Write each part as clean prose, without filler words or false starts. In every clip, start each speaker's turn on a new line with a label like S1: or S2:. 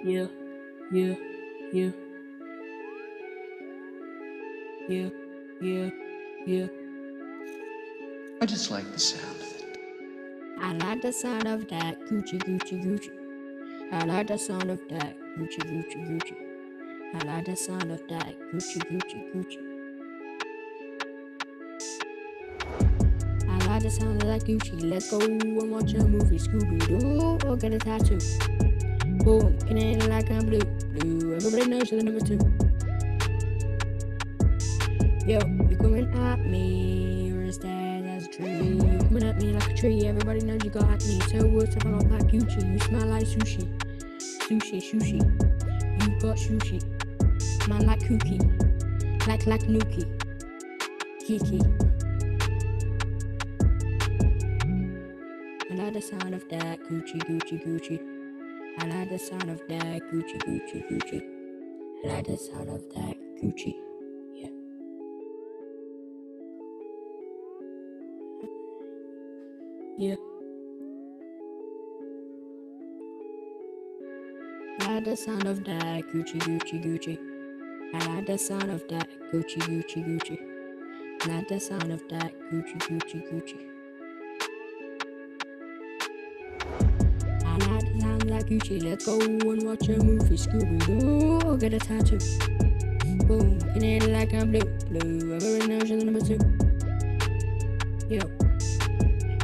S1: Yeah, yeah, yeah, yeah, yeah, yeah.
S2: I just like the sound of it.
S1: I like the sound of that Gucci, Gucci, Gucci. I like the sound of that Gucci, Gucci, Gucci. I like the sound of that Gucci, Gucci, Gucci. I like the sound of that Gucci. Let's go and watch a movie, Scooby-Doo, or get a tattoo. Boom, Canadian like I'm blue, blue. Everybody knows you're the number two. Yo, you coming at me, or is that as a tree? You coming at me like a tree, everybody knows you got acne. So what's up about that Gucci? You smell like sushi, sushi, sushi. You got sushi, man like cookie, like nookie, kiki. I like the sound of that Gucci, Gucci, Gucci. I like the sound of that Gucci, Gucci, Gucci. I like the sound of that Gucci. Yeah. Yeah. I like the sound of that Gucci, Gucci, Gucci. I like the sound of that Gucci, Gucci, Gucci. I like the sound of that Gucci, Gucci, Gucci. I like the sound of that Gucci. Let's go and watch a movie, Scooby-Doo, or get a tattoo. Boom, in it like I'm blue, blue. Everybody knows you're the number two. Yo,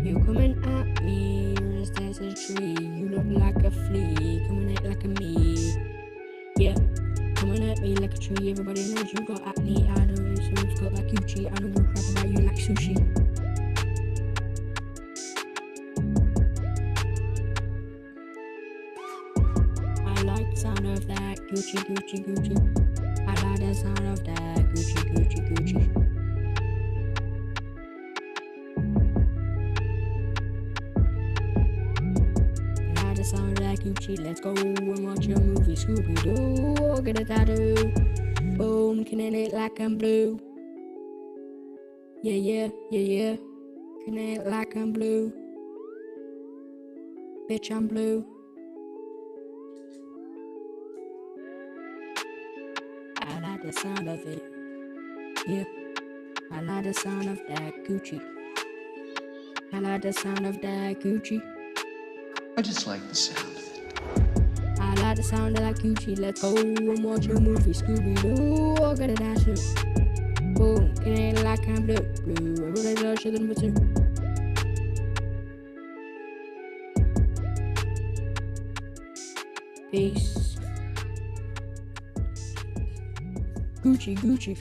S1: you coming at me, or is that a tree? You look like a flea, coming at like a me. Yeah, coming at me like a tree. Everybody knows you got acne. I know you, so you've got like Gucci. I don't give a crap about you like sushi. I like the sound of that Gucci, Gucci, Gucci. I like the sound of that Gucci, Gucci, Gucci. I like the sound of that Gucci. Let's go and watch a movie, Scooby-Doo, or get a tattoo. Boom, can it like I'm blue. Yeah, yeah, yeah, yeah. Can it like I'm blue. Bitch, I'm blue. I like the sound of it. Yeah. I like the sound of that Gucci. I like the sound of that Gucci.
S2: I just like the sound of it.
S1: I like the sound of that Gucci. Let's go and watch a movie, Scooby-Doo, or get a tattoo. Boom, can it like I'm blue, blue. Everybody knows you're the number two. Peace. Gucci, Gucci.